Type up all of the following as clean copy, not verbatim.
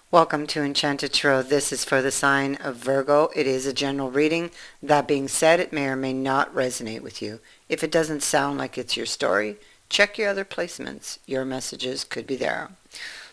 Welcome to Enchanted Tarot. This is for the sign of Virgo. It is a general reading. That being said, it may or may not resonate with you. If it doesn't sound like it's your story, check your other placements. Your messages could be there.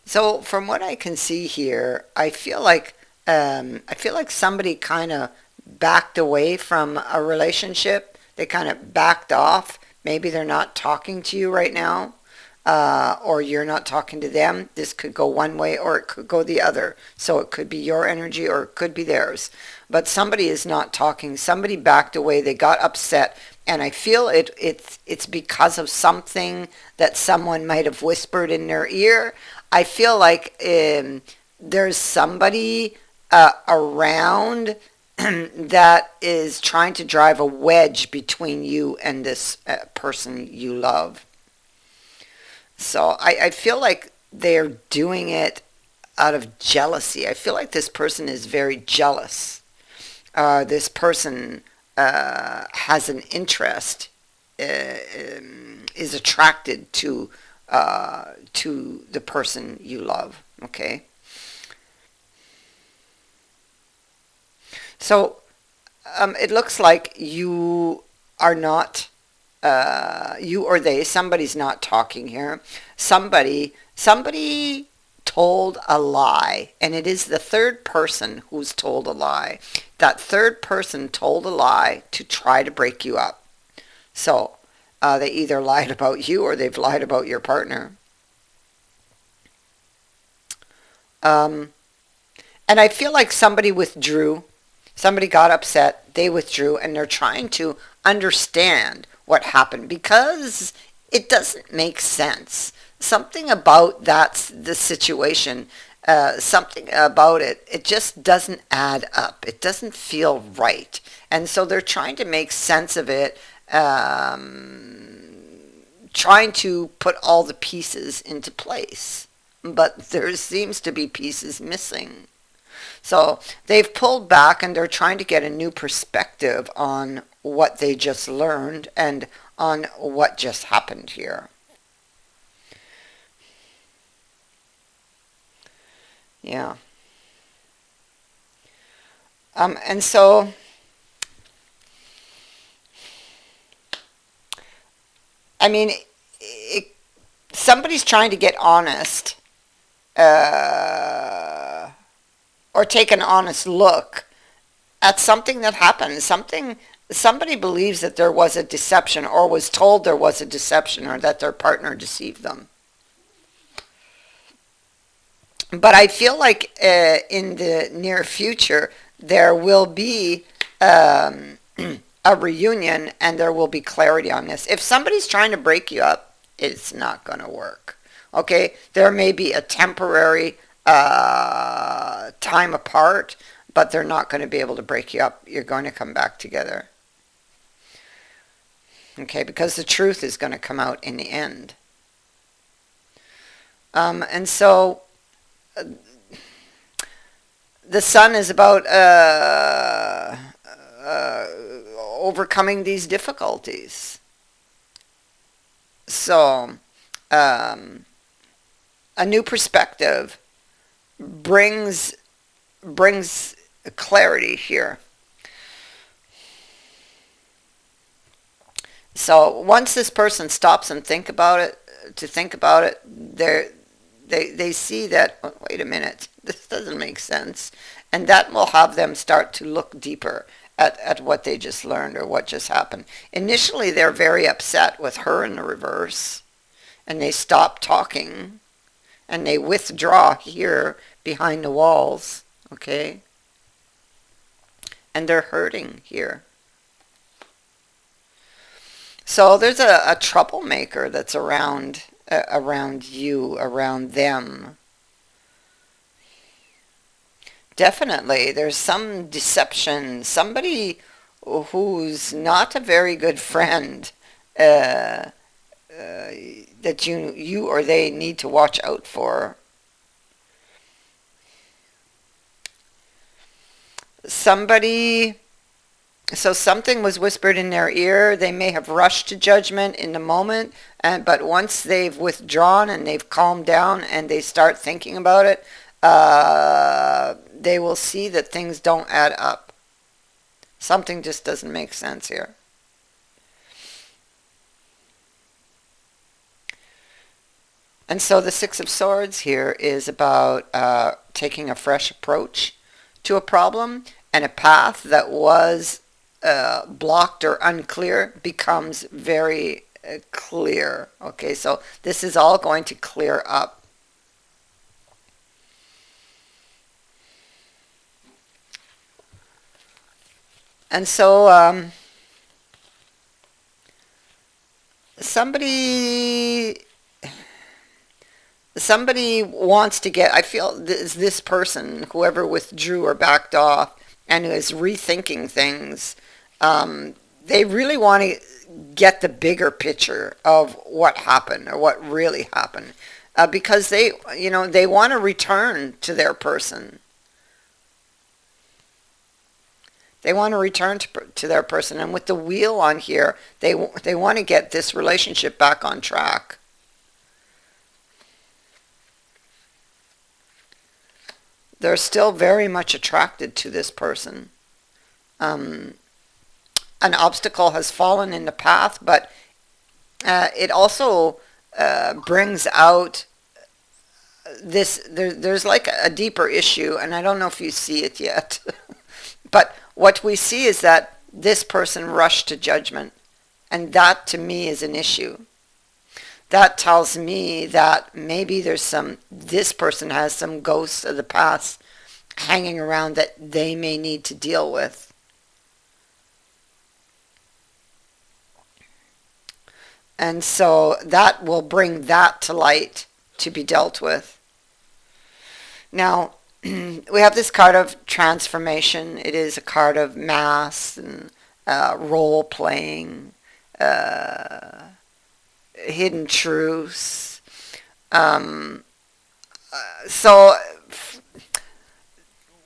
So from what I can see here, I feel like somebody kind of backed away from a relationship. They kind of backed off. Maybe they're not talking to you right now, or you're not talking to them. This could go one way or it could go the other. So it could be your energy or it could be theirs. But somebody is not talking. Somebody backed away. They got upset. And I feel it's because of something that someone might have whispered in their ear. I feel like there's somebody around that is trying to drive a wedge between you and this person you love. So I feel like they're doing it out of jealousy. I feel like this person is very jealous. This person has an interest, is attracted to the person you love. Okay. So it looks like you are not, you or they, somebody's not talking here. Somebody told a lie, and it is the third person who's told a lie. That third person told a lie to try to break you up. So they either lied about you or they've lied about your partner. Um, and I feel like somebody withdrew. Somebody got upset, they withdrew, and they're trying to understand what happened because it doesn't make sense. Something about the situation, something about it, it just doesn't add up. It doesn't feel right. And so they're trying to make sense of it, trying to put all the pieces into place. But there seems to be pieces missing. So they've pulled back and they're trying to get a new perspective on what they just learned and on what just happened here. Yeah. And so I mean, somebody's trying to get honest, uh, or take an honest look at something that happened. Somebody believes that there was a deception or was told there was a deception or that their partner deceived them. But I feel like in the near future there will be a reunion and there will be clarity on this. If somebody's trying to break you up, it's not going to work. Okay, there may be a temporary time apart, but they're not going to be able to break you up. You're going to come back together. Okay, because the truth is going to come out in the end. And so the sun is about uh, overcoming these difficulties. So um, a new perspective brings clarity here. So once this person stops and think about it, they see that, oh, wait a minute, this doesn't make sense. And that will have them start to look deeper at what they just learned or what just happened. Initially, they're very upset with her in the reverse, and they stop talking, and they withdraw here behind the walls, okay? And they're hurting here. So there's a troublemaker that's around you, around them. Definitely, there's some deception. Somebody who's not a very good friend, uh, that you or they need to watch out for. Somebody, so something was whispered in their ear. They may have rushed to judgment in the moment, but once they've withdrawn and they've calmed down and they start thinking about it, they will see that things don't add up. Something just doesn't make sense here. And so the Six of Swords here is about taking a fresh approach to a problem, and a path that was blocked or unclear becomes very clear. Okay, so this is all going to clear up. And so somebody wants to get, I feel this person, whoever withdrew or backed off and who is rethinking things, they really want to get the bigger picture of what happened or what really happened, because they want to return to their person. They want to return to their person, and with the wheel on here, they want to get this relationship back on track. They're still very much attracted to this person. An obstacle has fallen in the path, but it also brings out this. There's like a deeper issue, and I don't know if you see it yet. But what we see is that this person rushed to judgment, and that to me is an issue. That tells me that maybe this person has some ghosts of the past hanging around that they may need to deal with. And so that will bring that to light to be dealt with. Now, we have this card of transformation. It is a card of mass and role playing, hidden truths. So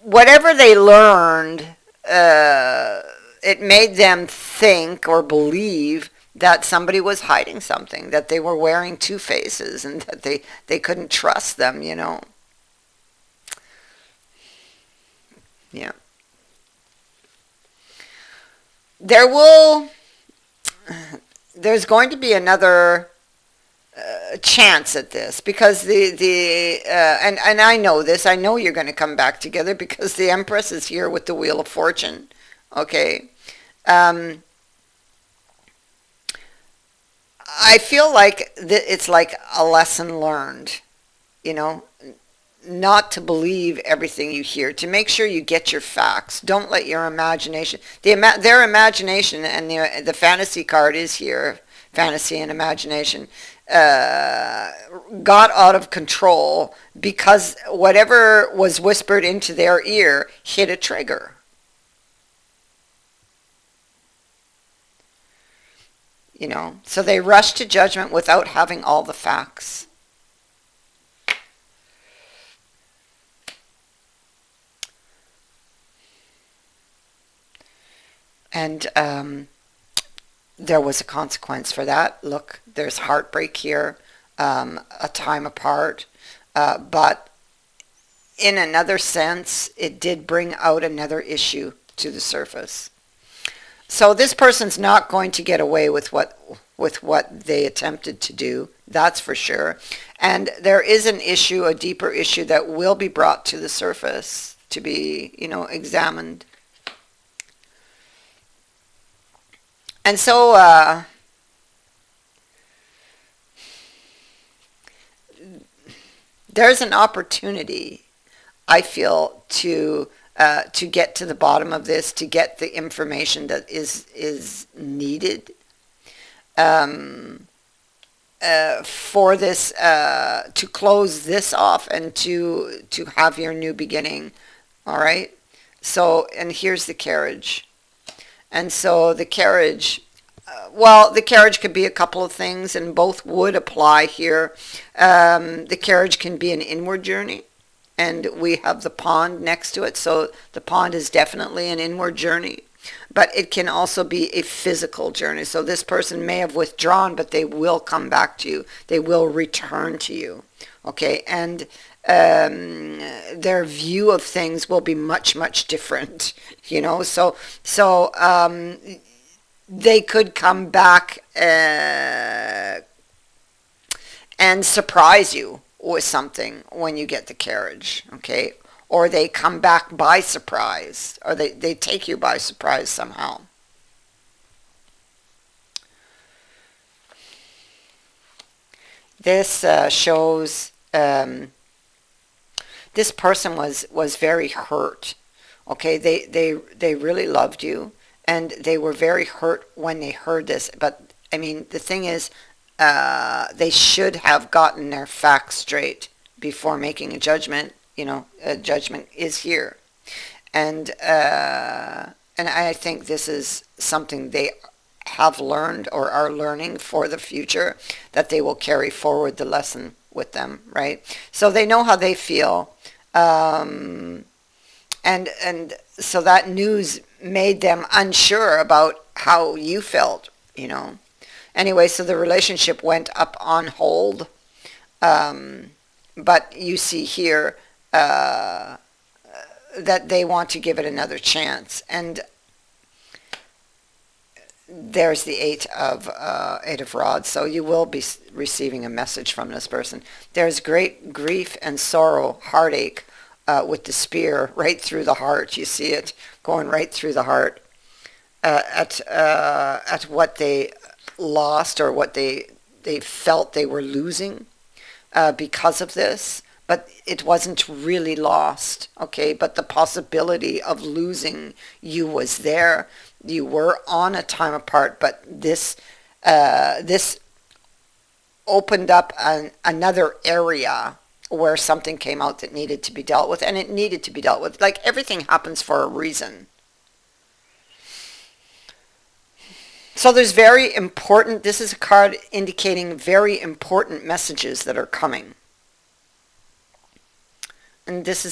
whatever they learned, it made them think or believe that somebody was hiding something, that they were wearing two faces, and that they couldn't trust them, Yeah. There's going to be another chance at this, because and I know this. I know you're going to come back together, because the Empress is here with the Wheel of Fortune. Okay. I feel like it's like a lesson learned, not to believe everything you hear, to make sure you get your facts. Don't let your imagination, their imagination, and the fantasy card is here, fantasy and imagination, got out of control because whatever was whispered into their ear hit a trigger. So they rushed to judgment without having all the facts. And there was a consequence for that. Look, there's heartbreak here, a time apart. But in another sense, it did bring out another issue to the surface. So this person's not going to get away with what they attempted to do. That's for sure. And there is an issue, a deeper issue, that will be brought to the surface to be, examined. And so there's an opportunity, I feel, to get to the bottom of this, to get the information that is needed for this, to close this off and to have your new beginning. All right. So, and here's the carriage. And so the carriage, the carriage could be a couple of things, and both would apply here. The carriage can be an inward journey, and we have the pond next to it, so the pond is definitely an inward journey. But it can also be a physical journey. So this person may have withdrawn, but they will come back to you. They will return to you. Okay, and their view of things will be much, much different, so they could come back and surprise you with something when you get the carriage, okay? Or they come back by surprise, or they take you by surprise somehow. This shows this person was very hurt. Okay, they really loved you, and they were very hurt when they heard this. But I mean, the thing is, they should have gotten their facts straight before making a judgment. A judgment is here, and I think this is something they have learned or are learning for the future, that they will carry forward the lesson with them, right? So they know how they feel, um, and so that news made them unsure about how you felt. Anyway, so the relationship went up on hold, um, but you see here uh, that they want to give it another chance, and there's the eight of rods. So you will be receiving a message from this person. There's great grief and sorrow, heartache, with the spear right through the heart. You see it going right through the heart, at what they lost, or what they felt they were losing, because of this. But it wasn't really lost, okay? But the possibility of losing you was there. You were on a time apart, but this opened up another area where something came out that needed to be dealt with, and it needed to be dealt with. Like, everything happens for a reason. So there's very important, this is a card indicating very important messages that are coming. And um, this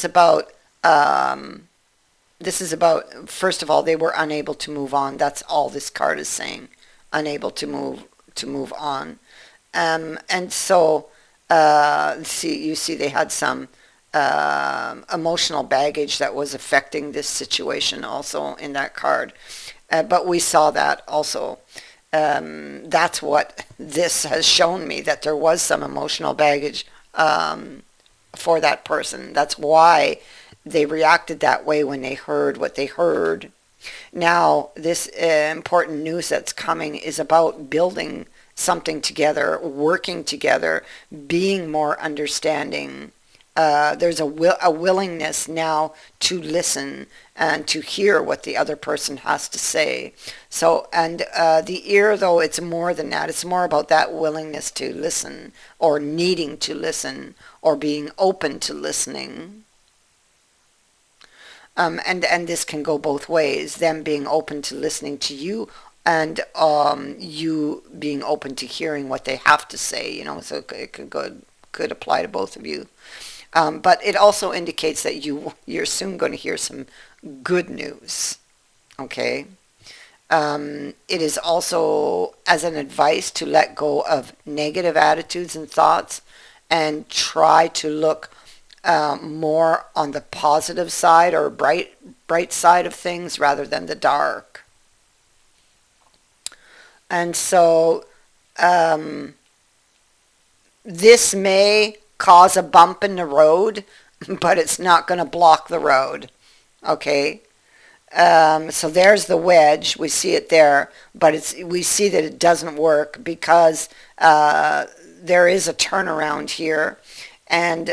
is about, first of all, they were unable to move on. That's all this card is saying. Unable to move on. And so, you see they had some emotional baggage that was affecting this situation also in that card. But we saw that also. That's what this has shown me, that there was some emotional baggage, for that person. That's why they reacted that way when they heard what they heard. Now, this important news that's coming is about building something together, working together, being more understanding. There's a willingness now to listen and to hear what the other person has to say. So, and the ear, though, it's more than that. It's more about that willingness to listen, or needing to listen, or being open to listening. And this can go both ways. Them being open to listening to you, and you being open to hearing what they have to say. So it could apply to both of you. But it also indicates that you're soon going to hear some good news. Okay. It is also as an advice to let go of negative attitudes and thoughts, and try to look more on the positive side, or bright side of things, rather than the dark. And so, this may cause a bump in the road, but it's not going to block the road. Okay. So there's the wedge. We see it there, but we see that it doesn't work, because there is a turnaround here, and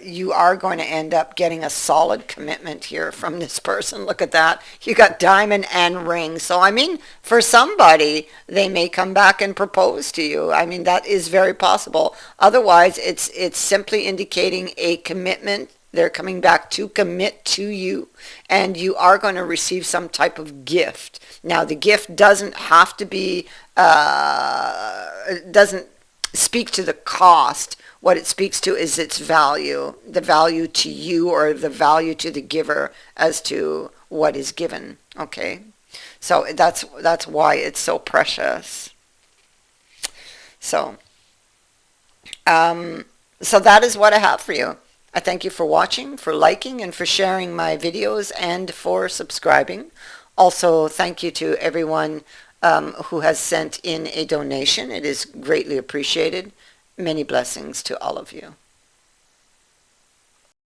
you are going to end up getting a solid commitment here from this person. Look at that. You got diamond and ring. So, I mean, for somebody, they may come back and propose to you. I mean, that is very possible. Otherwise, it's simply indicating a commitment. They're coming back to commit to you, and you are going to receive some type of gift. Now, the gift doesn't have to be, it doesn't speak to the cost. What it speaks to is its value, the value to you, or the value to the giver as to what is given. Okay, so that's why it's so precious. So, So that is what I have for you. I thank you for watching, for liking, and for sharing my videos, and for subscribing. Also, thank you to everyone who has sent in a donation. It is greatly appreciated. Many blessings to all of you.